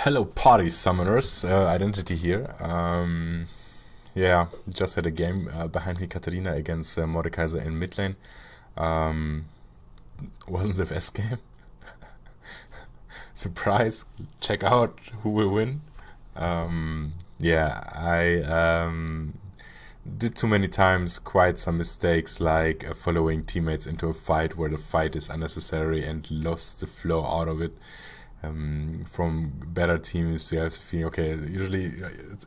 Hello, party summoners. Identity here. Yeah, just had a game behind me, Katarina against Mordekaiser in mid lane. Um, wasn't the best game. Surprise! Check out who will win. Yeah, I did too many times quite some mistakes, like following teammates into a fight where the fight is unnecessary and lost the flow out of it. From better teams, you have to feel okay. Usually,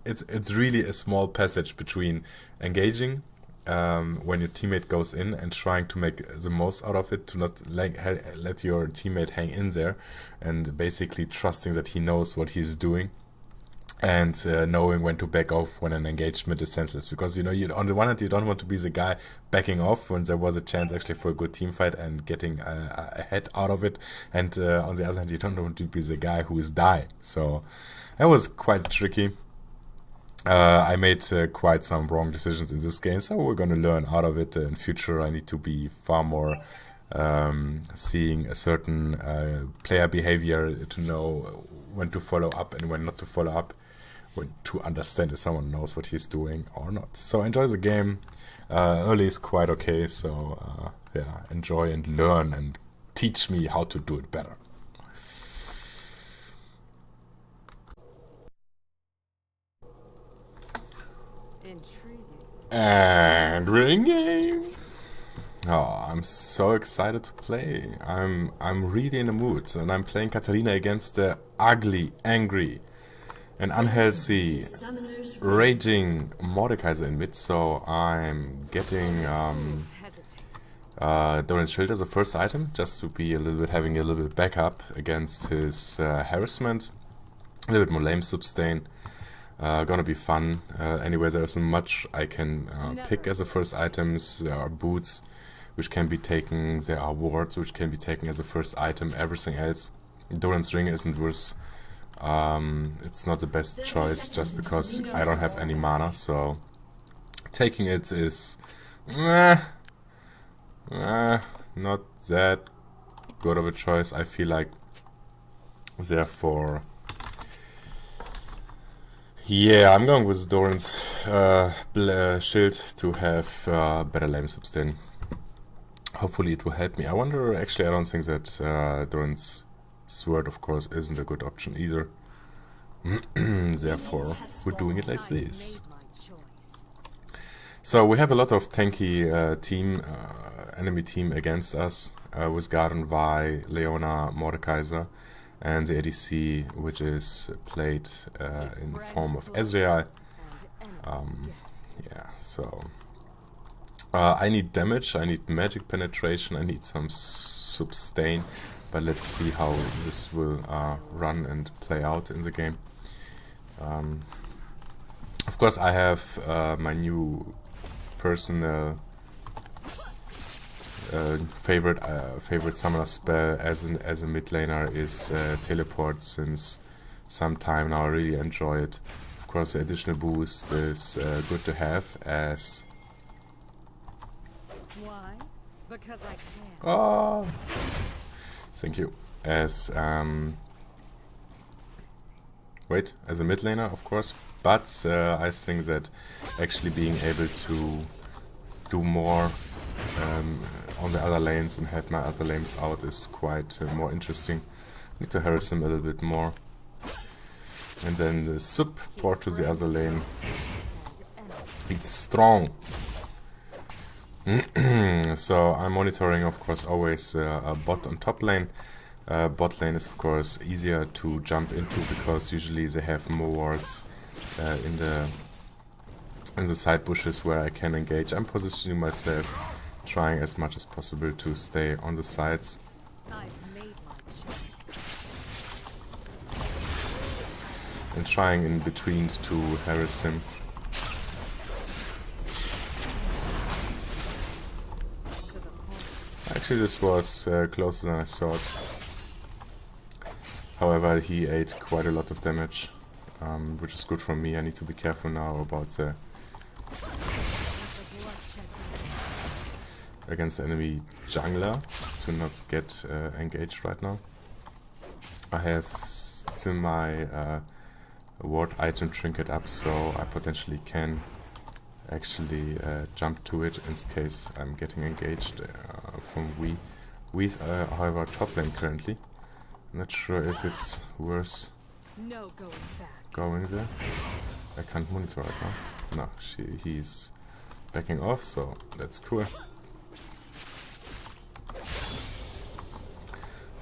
it's really a small passage between engaging when your teammate goes in and trying to make the most out of it, to not let your teammate hang in there, and basically trusting that he knows what he's doing, and knowing when to back off when an engagement is senseless. Because you on the one hand, you don't want to be the guy backing off when there was a chance actually for a good team fight and getting a head out of it, and on the other hand, you don't want to be the guy who is dying. So that was quite tricky. I made quite some wrong decisions in this game, so we're gonna learn out of it in future. I need to be far more seeing a certain player behavior to know when to follow up and when not to follow up, to understand if someone knows what he's doing or not. So enjoy the game. Early is quite okay, so yeah, enjoy and learn and teach me how to do it better. And we're in game. Oh, I'm so excited to play. I'm really in the mood, and I'm playing Katarina against the ugly, angry, and unhealthy, raging Mordekaiser in mid. So I'm getting Doran's Shield as a first item, just to be having a little bit backup against his harassment. A little bit more lame sustain. Gonna be fun. Anyway, there isn't much I can pick as the first items. There are boots, which can be taken. There are wards, which can be taken as a first item. Everything else, Doran's ring isn't worth. It's not the best choice just because I don't have any mana. So taking it is not that good of a choice, I feel like. Therefore, yeah, I'm going with Doran's shield to have better lane sustain. Hopefully it will help me. I wonder, actually I don't think that Doran's sword, of course, isn't a good option either. Therefore, we're doing it like this. So we have a lot of tanky enemy team against us, with Garden, Vi, Leona, Mordekaiser, and the ADC, which is played in the form of Ezreal. Yeah, so I need damage, I need magic penetration, I need some sustain, but let's see how this will run and play out in the game. Of course, I have my new personal favorite summoner spell as a mid laner is teleport since some time now. I really enjoy it. Of course, the additional boost is good to have as. Why? Because I can. Oh, thank you. As wait, as a mid laner, of course. But I think that actually being able to do more on the other lanes and help my other lanes out is quite more interesting. Need to harass him a little bit more. And then the support to the other lane. It's strong. So I'm monitoring, of course, always a bot on top lane. Bot lane is, of course, easier to jump into because usually they have more wards in the side bushes where I can engage. I'm positioning myself, trying as much as possible to stay on the sides. And trying in between to harass him. Actually, this was closer than I thought. However, he ate quite a lot of damage, which is good for me. I need to be careful now about the against the enemy jungler to not get engaged right now. I have still my ward item trinket up, so I potentially can actually jump to it in case I'm getting engaged from we. We's however top lane currently. Not sure if it's worth No going back. going there. I can't monitor it now. No, he's backing off, so that's cool.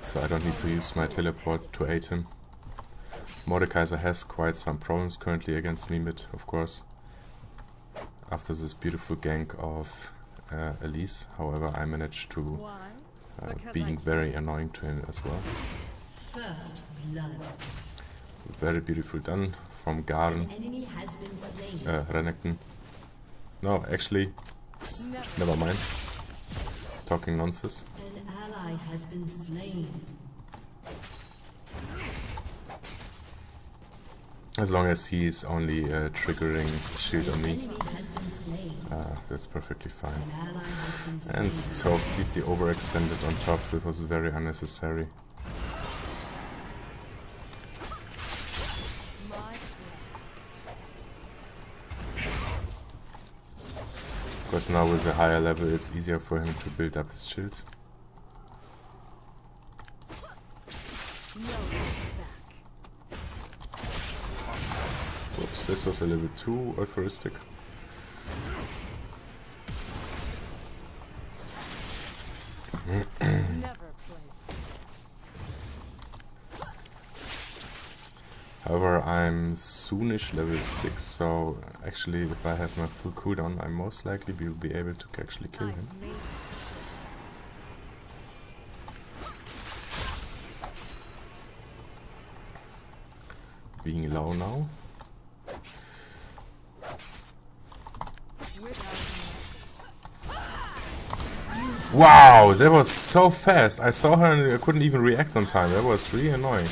So I don't need to use my teleport to aid him. Mordekaiser has quite some problems currently against me mid, of course. After this beautiful gank of Elise, however, I managed to Why? being very annoying to him as well. First blood. Very beautiful done from Garen. Enemy has been slain. Renekton. No, actually, never mind. Talking nonsense. An ally has been slain. As long as he's only triggering shield on me, Enemy has been slain. that's perfectly fine. An ally has been slain. And completely overextended on top, so it was very unnecessary. My Of course now with a higher level it's easier for him to build up his shield. no going back. Whoops, this was a little bit too euphoristic. Never play. However, I'm soonish level 6, so actually if I have my full cooldown I most likely will be able to actually kill him. I've made Being low now. without Wow, that was so fast! I saw her and I couldn't even react on time. That was really annoying.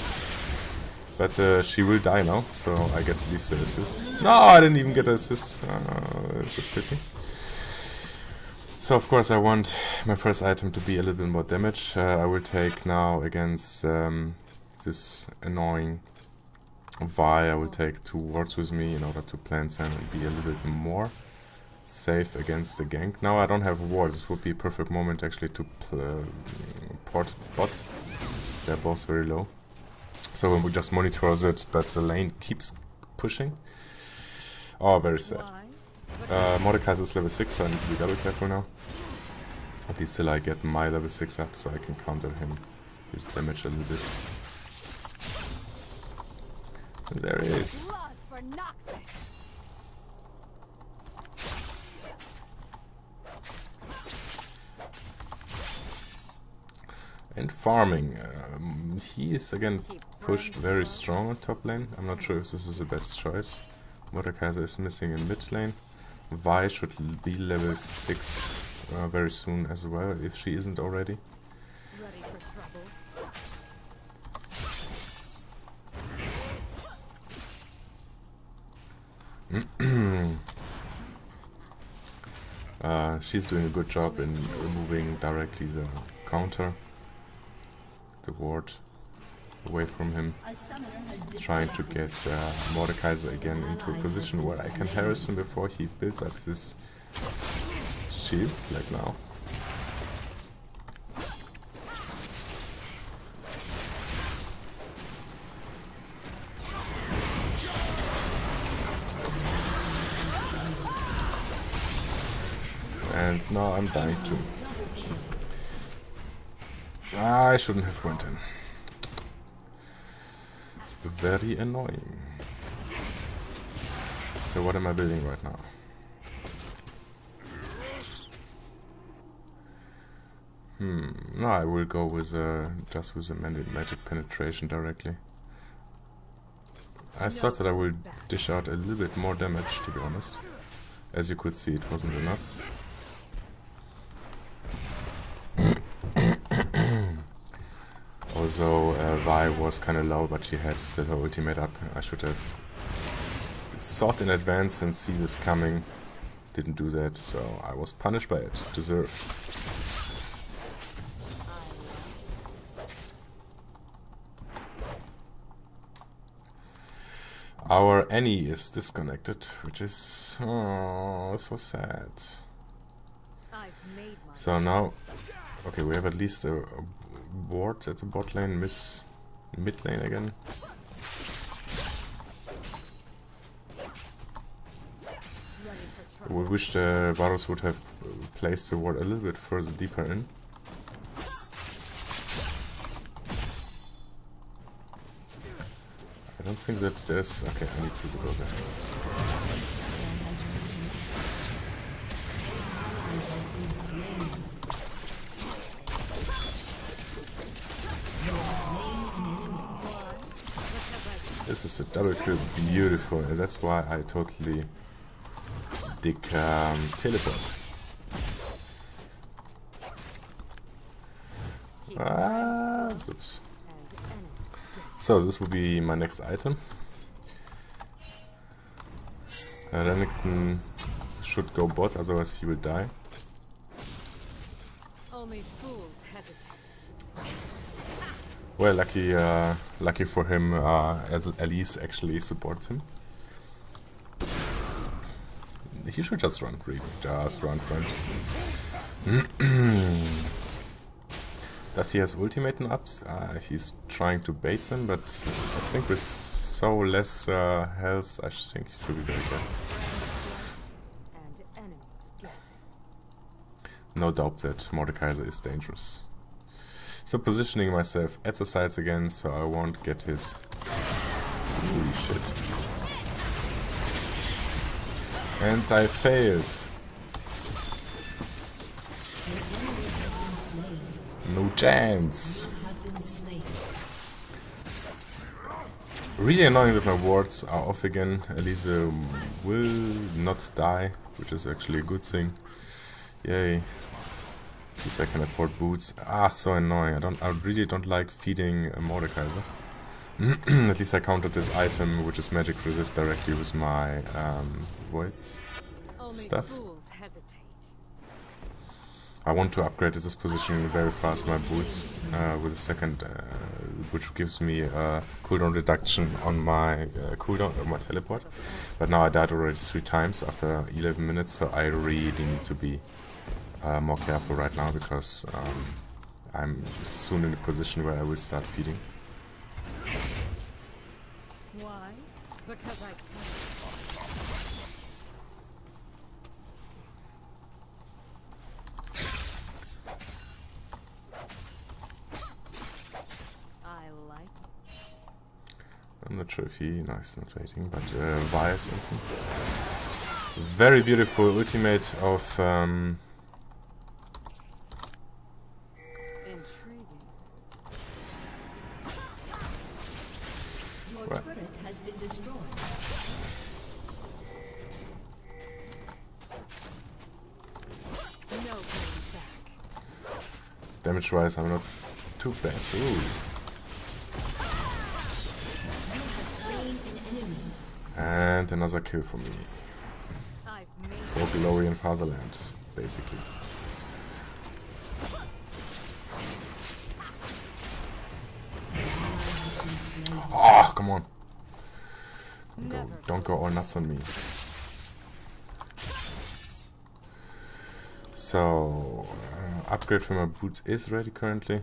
But she will die now, so I get at least an assist. No, I didn't even get an assist. It's a pity. So of course I want my first item to be a little bit more damage. I will take now against this annoying Vi. I will take 2 wards with me in order to plant them and be a little bit more safe against the gank. Now I don't have wards. This would be a perfect moment actually to port bot. They're both very low. So we just monitor it, but the lane keeps pushing. Oh, very sad. why? Mordekaiser is level 6, so I need to be double careful now. At least till I get my level 6 up, so I can counter his damage a little bit. And there he is. Blood for Noxus. And farming. He is again pushed very strong on top lane. I'm not sure if this is the best choice. Mordekaiser is missing in mid lane. Vi should be level 6 very soon as well, if she isn't already. Ready for trouble? She's doing a good job in removing directly the counter, the ward, away from him. A summoner has Trying to get Mordekaiser again into a position where I can harass him before he builds up his shields, like now. And now I'm dying too. I shouldn't have went in. Very annoying. So what am I building right now? No, I will go with just with a magic penetration directly. I thought that I will dish out a little bit more damage, to be honest. As you could see, it wasn't enough. Also, Vi was kind of low, but she had still her ultimate up. I should have thought in advance and see this coming. Didn't do that, so I was punished by it. Deserved. Our Annie is disconnected, which is so sad. I've made my So now, okay, we have at least a ward at the bot lane, mid lane again. ready for trouble. We wish the Varus would have placed the ward a little bit further deeper in. I don't think that there's... Okay, I need to go there. This is a double kill, beautiful. That's why I totally dig teleport. Zips. And enemy. So this will be my next item. Remington should go bot, otherwise he will die. Only fools hesitate. Well, lucky for him, as Elise actually supports him. He should just run, really. Just run, friend. Does he has ultimate ups? He's trying to bait them, but I think with so less health, I think he should be very careful. And enemies guessing. No doubt that Mordekaiser is dangerous. So positioning myself at the sides again, so I won't get his... Holy shit. And I failed. No chance. Really annoying that my wards are off again. Elise will not die, which is actually a good thing. Yay. At least I can afford boots. Ah, so annoying. I really don't like feeding a Mordekaiser. At least I countered this item, which is magic resist, directly with my void Only stuff. fools hesitate. I want to upgrade this position very fast, my boots, with a second, which gives me a cooldown reduction on my cooldown, my teleport. But now I died already 3 times after 11 minutes, so I really need to be more careful right now, because I'm soon in a position where I will start feeding. Why? Because I can. I like it. I'm not sure if he... No, he's not waiting, but Vi is open. Very beautiful ultimate of... Intriguing. Your Right. turret has been destroyed. No going back. Damage-wise, I'm not too bad. Ooh. Slain an enemy. And another kill for me. I've made For glory and fatherland, basically. Oh, come on. Don't go all nuts on me. So, upgrade for my boots is ready currently.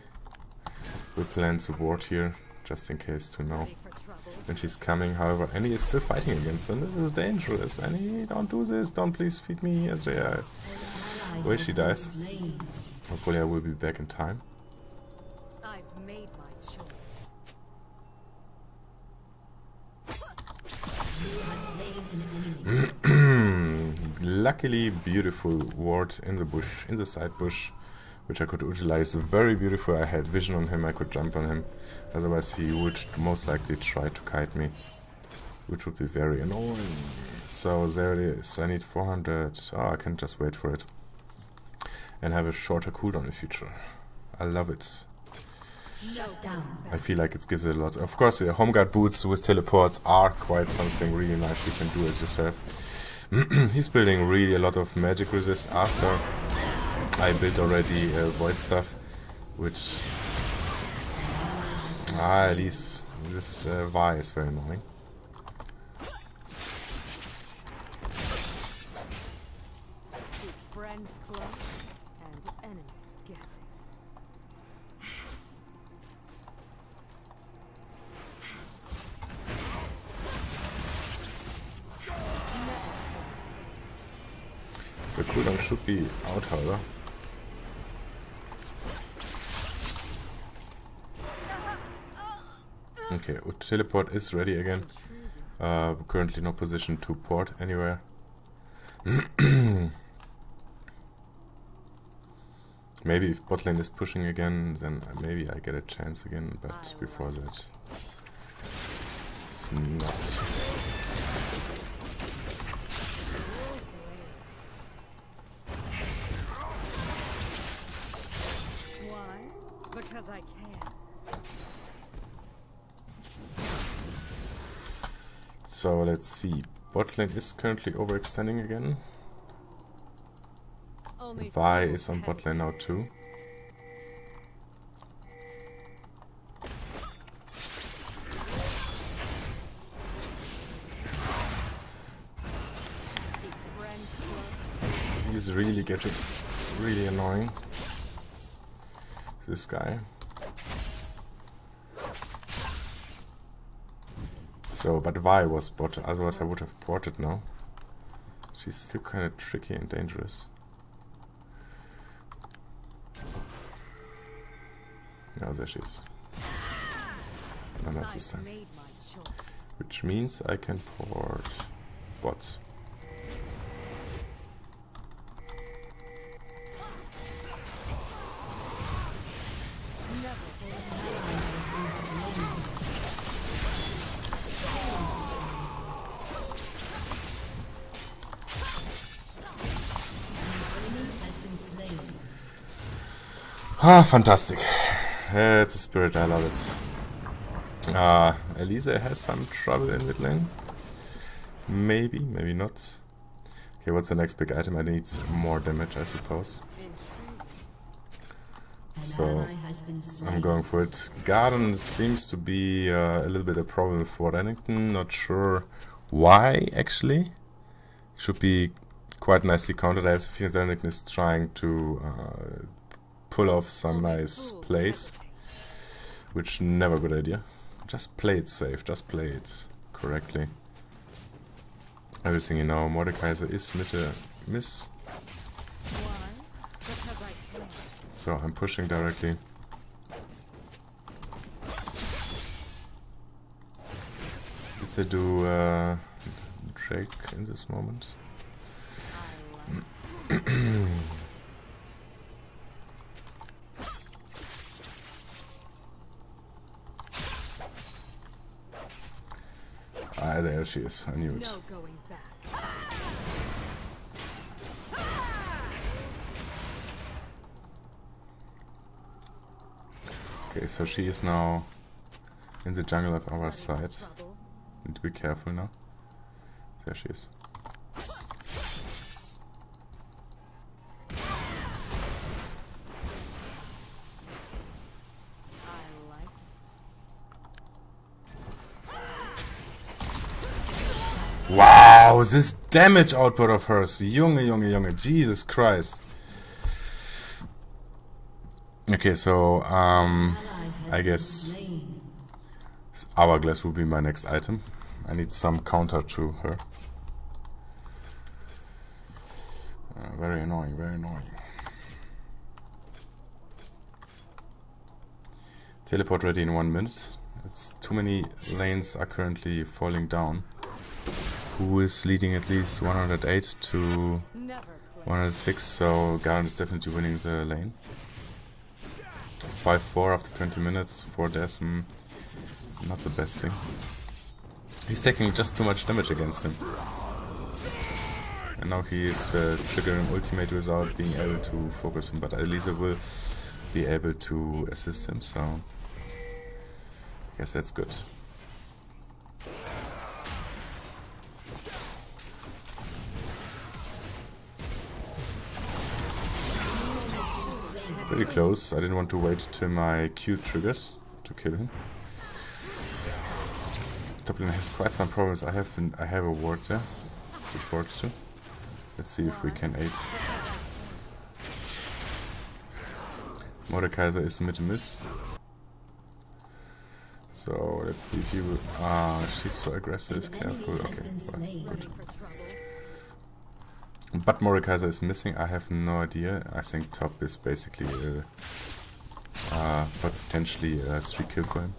We plan to ward here, just in case to know ready for trouble. when she's coming. However, Annie is still fighting against them. This is dangerous. Annie, don't do this. Don't please feed me. As where she dies. Slain. Hopefully I will be back in time. I've made my choice. You have slain an enemy. Luckily, beautiful ward in the bush, in the side bush, which I could utilize. Very beautiful. I had vision on him. I could jump on him. Otherwise, he would most likely try to kite me, which would be very annoying. So there it is. I need 400. Oh, I can just wait for it and have a shorter cooldown in the future. I love it. Shut down. I feel like it gives it a lot. Of course, the home guard boots with teleports are quite something really nice you can do as yourself. He's building really a lot of magic resist after I built already void stuff, which at least this Vi is very annoying. So cooldown should be out, however. Okay, teleport is ready again. Currently no position to port anywhere. Maybe if bot lane is pushing again, then maybe I get a chance again, but before that, it's not. Why? Because I can. So let's see. Bot lane is currently overextending again. Only Vi fools is on bot lane now too. keep friends close. He's really getting really annoying. This guy. So, but Vi was bot, otherwise I would have ported now. She's still kind of tricky and dangerous. Now there she is. And that's this I've time. made my choice. Which means I can port bots. Ah, fantastic. It's a spirit, I love it. Elisa has some trouble in mid lane. Maybe, maybe not. Okay, what's the next big item? I need more damage, I suppose. So, I'm going for it. Garden seems to be a little bit a problem for Renington. Not sure why, actually. Should be quite nicely countered. I have a feeling Renington is trying to pull off some nice plays, which never a good idea. Just play it safe, just play it correctly. Everything you know, Mordekaiser is mit a miss, Why? Because I can. so I'm pushing directly. Did they do Drake in this moment? I like Ah, there she is, I knew it. no going back. Okay, so she is now in the jungle of our Not in side. trouble. Need to be careful now. There she is. I like it. Wow, this damage output of hers. Junge, Jesus Christ. Okay, so, I guess Hourglass will be my next item. I need some counter to her. Very annoying, very annoying. Teleport ready in 1 minute. It's too many lanes are currently falling down. Who is leading at least 108 to Never play. 106, so Garen is definitely winning the lane. 5-4 after 20 minutes for Desm. Not the best thing. He's taking just too much damage against him. And now he is triggering ultimate without being able to focus him, but Elisa will be able to assist him, so I guess that's good. Pretty close. I didn't want to wait till my Q triggers to kill him. Top lane has quite some problems. I have a ward there to port to. Let's see if we can aid. Mordekaiser is mid-miss. So let's see if he will. Ah, she's so aggressive. Careful. Okay, well, good. For trouble. But Mordekaiser is missing. I have no idea. I think top is basically potentially a 3-kill for him.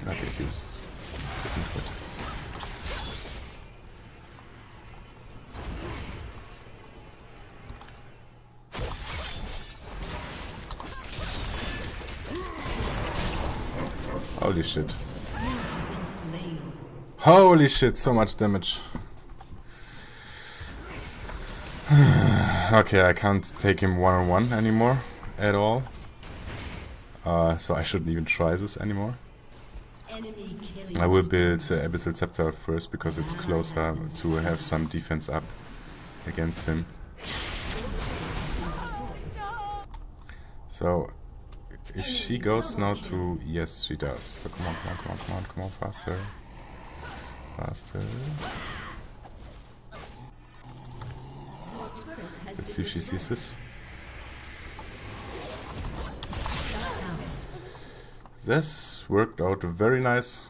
Okay, he's getting to it. Holy shit. Holy shit, so much damage. Okay, I can't take him one-on-one anymore at all. So I shouldn't even try this anymore. I will build Abyssal Scepter first because it's closer to have some defense up against him. So if she goes now to... Yes, she does. So come on, come on, come on, come on, come on, faster. Faster. Let's see if she sees this. This worked out very nice.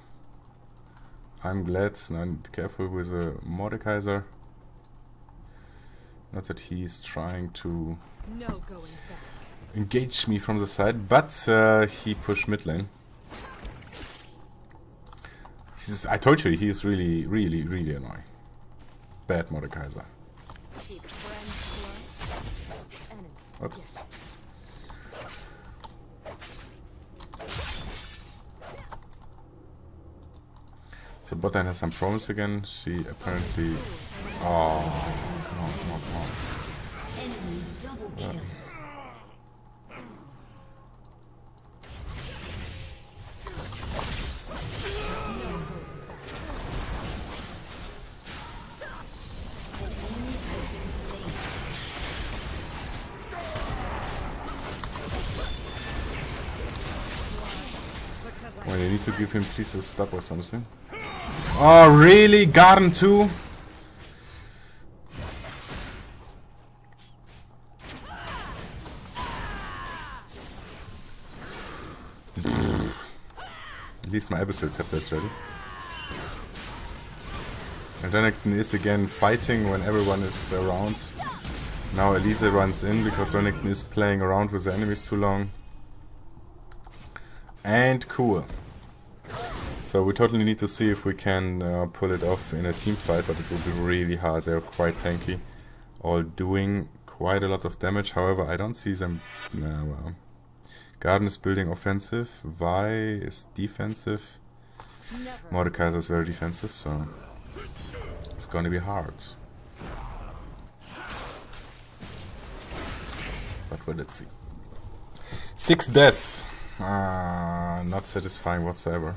I'm glad. Now careful with a Mordekaiser. Not that he's trying to engage me from the side, but he pushed mid lane. I told you, he is really, really, really annoying. Bad Mordekaiser. Oops. So bot lane has some promise again. She apparently... Oh, come on, come on, come on. Well, you need to give him please a stop or something. Oh, really? Garden too? At least my Abyssal Scepter is ready. And Renekton is again fighting when everyone is around. Now Elise runs in because Renekton is playing around with the enemies too long. And cool. So we totally need to see if we can pull it off in a team fight, but it will be really hard. They're quite tanky, all doing quite a lot of damage. However, I don't see them... well. Garden is building offensive, Vi is defensive, Mordekaiser is very defensive, so it's gonna be hard. But well, let's see. 6 deaths! Not satisfying whatsoever.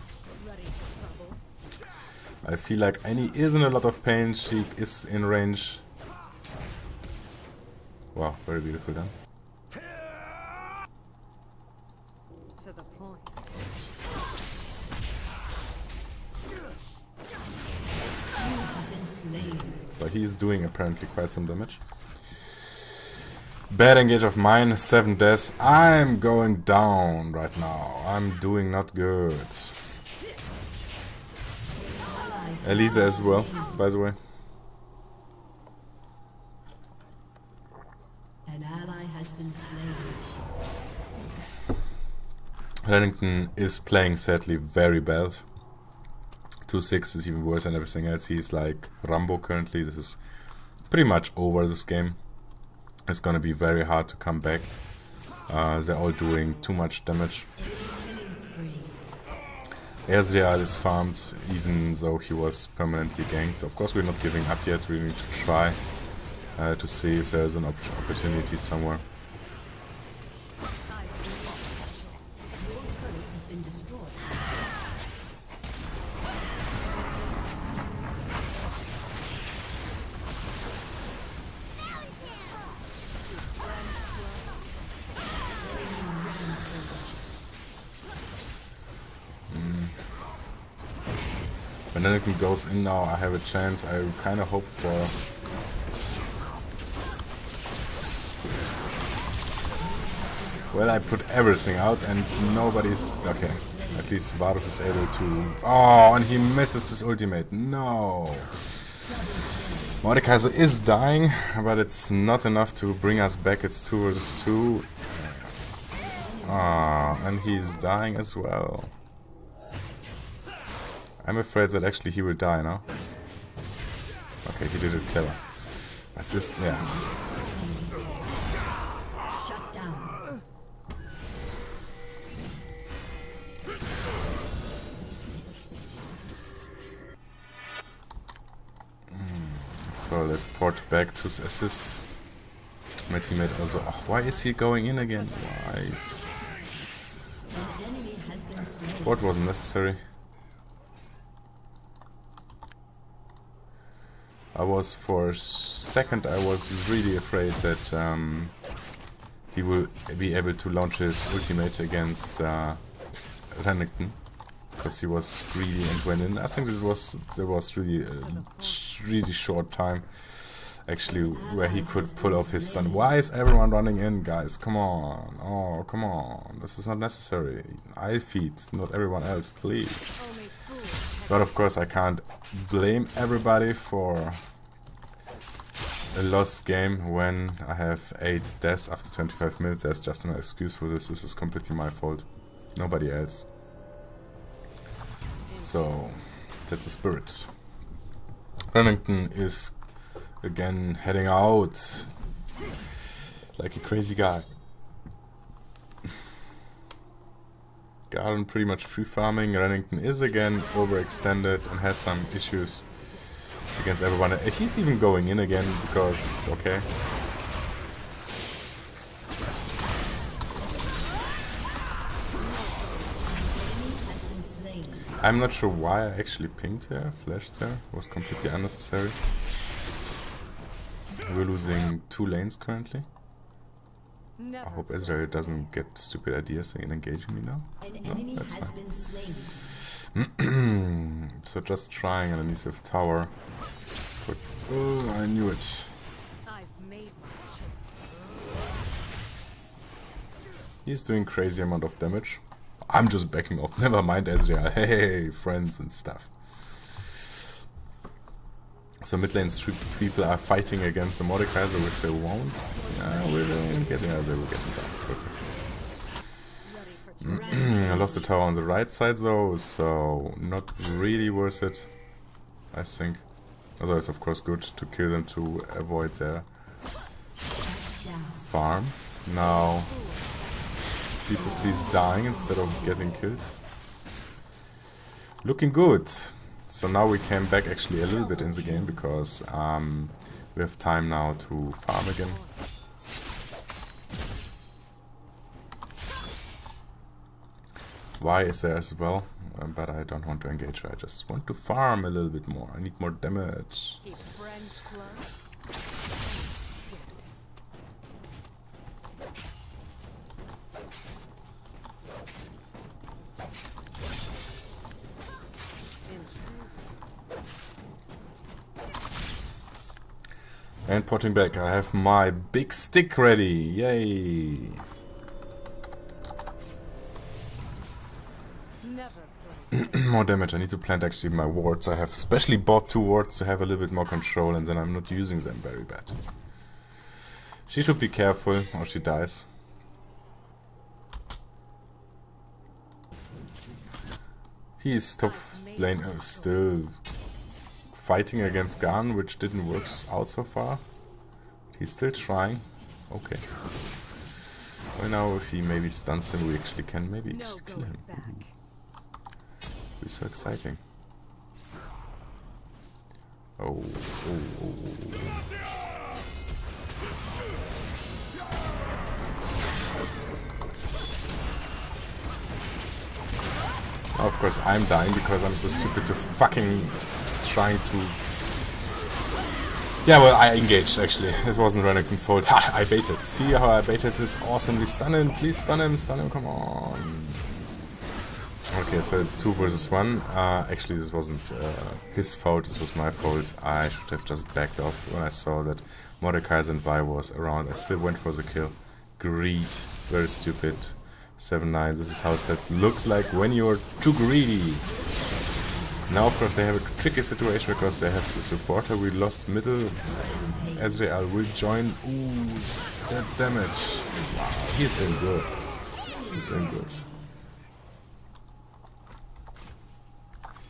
I feel like Annie is in a lot of pain, she is in range. Wow, very beautiful done. To the point. So he's doing apparently quite some damage. Bad engage of mine, 7 deaths. I'm going down right now. I'm doing not good. Elisa as well, by the way. An ally has been slain. Renekton is playing sadly very bad. 2-6 is even worse than everything else. He's like Rambo currently. This is pretty much over this game. It's gonna be very hard to come back. They're all doing too much damage. Ezreal is farmed even though he was permanently ganked. Of course we're not giving up yet. We need to try to see if there's an opportunity somewhere. When Renekton goes in now, I have a chance. I kind of hope for... Well, I put everything out and nobody's... Okay, at least Varus is able to... Oh, and he misses his ultimate. No! Mordekaiser is dying, but it's not enough to bring us back. It's 2 versus 2. Ah, and he's dying as well. I'm afraid that actually he will die now. Okay, he did it clever. But just, yeah. Shut down. So let's port back to assist. My teammate also. Oh, why is he going in again? Why? An enemy has been slain. Port wasn't necessary. I was for a second. I was really afraid that he will be able to launch his ultimate against Renekton, because he was greedy and went in. I think there was really a really short time actually where he could pull off his stun. Why is everyone running in, guys? Come on! Oh, come on! This is not necessary. I feed, not everyone else, please. Only fools. But of course I can't blame everybody for a lost game when I have 8 deaths after 25 minutes. There's just no excuse for this. This is completely my fault. Nobody else. So, that's the spirit. Renekton is again heading out like a crazy guy. Garden pretty much free farming. Renekton is again overextended and has some issues against everyone. He's even going in again because, okay. I'm not sure why I actually pinged there, flashed there. It was completely unnecessary. We're losing 2 lanes currently. Never. I hope Ezreal doesn't get stupid ideas and engaging me now. An No, enemy that's has fine. been slain. So just trying underneath the tower. But, oh, I knew it. I've made my choice. He's doing crazy amount of damage. I'm just backing off. Never mind Ezreal. Hey, friends and stuff. So mid lane 3 people are fighting against the Mordekaiser, which they won't. We're getting as they will get him down. Perfect. I lost the tower on the right side though, so not really worth it, I think. Although it's of course good to kill them to avoid their farm. Now, people please dying instead of getting killed. Looking good. So now we came back actually a little bit in the game because we have time now to farm again. Y is there as well, but I don't want to engage. I just want to farm a little bit more. I need more damage. Keep friends close. Yes. And porting back, I have my big stick ready. Yay! Never play. More damage. I need to plant actually my wards. I have specially bought 2 wards to have a little bit more control, and then I'm not using them very bad. She should be careful or she dies. He's top lane still fighting against Garn, which didn't work out so far. He's still trying. Okay. Well, now if he maybe stuns him, we actually can maybe No kill going him. back. It's so exciting. Oh, oh, oh, oh. Of course I'm dying because I'm so stupid to fucking trying to... Yeah, well, I engaged actually. This wasn't Renekton's fault. Ha! I baited. See how I baited this awesomely. Stun him, please stun him, come on. Okay, so it's 2 versus 1. Actually, this wasn't his fault, this was my fault. I should have just backed off when I saw that Mordekaiser and Vi was around. I still went for the kill. Greed. It's very stupid. 7-9. This is how stats looks like when you're too greedy. Now, of course, they have a tricky situation because they have the supporter. We lost middle. Ezreal will join. Ooh, stat damage. Wow, he's in good. He's in good.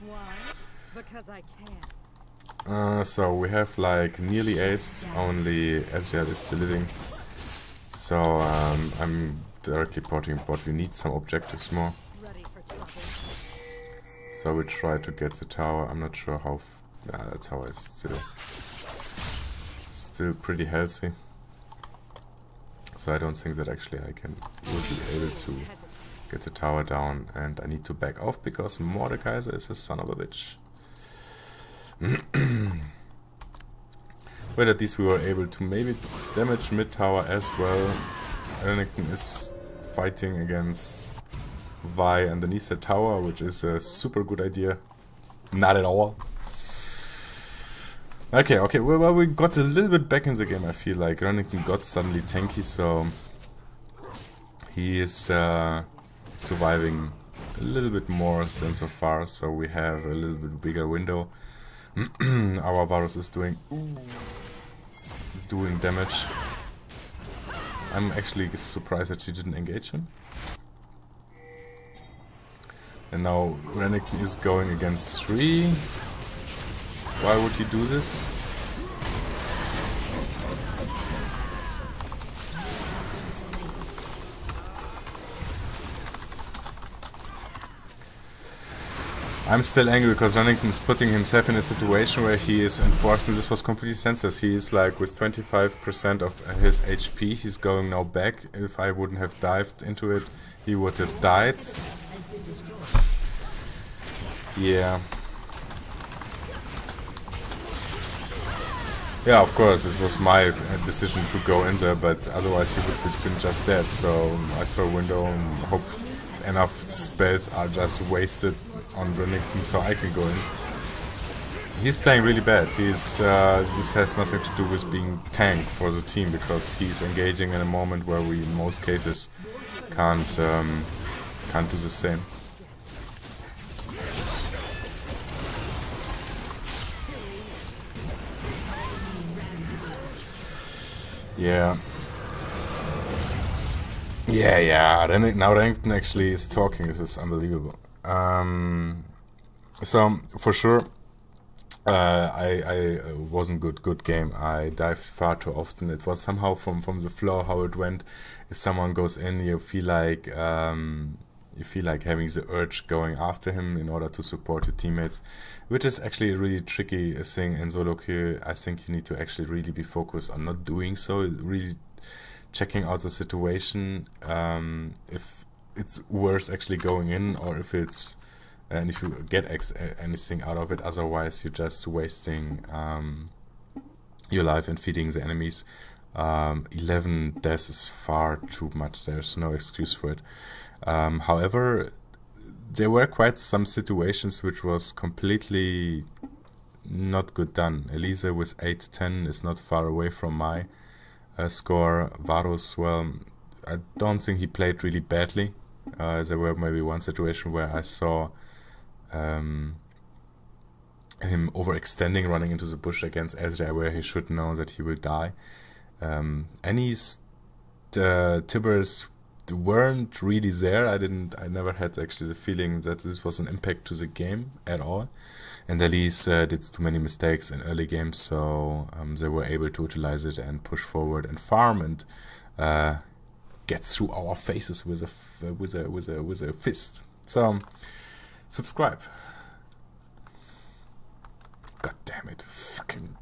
Why? Because I can. So we have like nearly aced. Only Ezreal is still living. So I'm directly porting bot. We need some objectives more. Ready for trouble. So we try to get the tower. I'm not sure how. The tower is still pretty healthy. So I don't think that actually I will be able to get the tower down, and I need to back off because Mordekaiser is a son of a bitch. But at least we were able to maybe damage mid tower as well. Renekton is fighting against Vi underneath the tower, which is a super good idea. Not at all. Okay, well, we got a little bit back in the game, I feel like. Renekton got suddenly tanky, so he is surviving a little bit more than so far, so we have a little bit bigger window. Our Varus is doing damage. I'm actually surprised that she didn't engage him. And now Renekton is going against 3. Why would he do this? I'm still angry because Renekton is putting himself in a situation where he is enforcing. This was completely senseless. He is like with 25% of his HP. He's going now back. If I wouldn't have dived into it, he would have died. Yeah. Yeah, of course, it was my decision to go in there, but otherwise he would have been just dead. So I saw a window and hope enough spells are just wasted on Renekton so I can go in. He's playing really bad. This has nothing to do with being tank for the team, because he's engaging in a moment where we in most cases can't do the same. Yeah. Now Renekton actually is talking. This is unbelievable. So for sure, I wasn't good game. I dived far too often. It was somehow from the flow how it went. If someone goes in, you feel like having the urge going after him in order to support your teammates, which is actually a really tricky thing in solo queue. I think you need to actually really be focused on not doing so, really checking out the situation, if it's worth actually going in, or if it's and if you get anything out of it. Otherwise you're just wasting your life and feeding the enemies. 11 deaths is far too much. There's no excuse for it. However, there were quite some situations which was completely not good done. Elisa with 8-10 is not far away from my score. Varus, well, I don't think he played really badly. There were maybe one situation where I saw him overextending, running into the bush against Ezreal, where he should know that he will die. Annie's Tibbers weren't really there. I never had actually the feeling that this was an impact to the game at all. And Elise did too many mistakes in early games, so they were able to utilize it and push forward and farm and get through our faces with a fist. So subscribe. God damn it, fucking.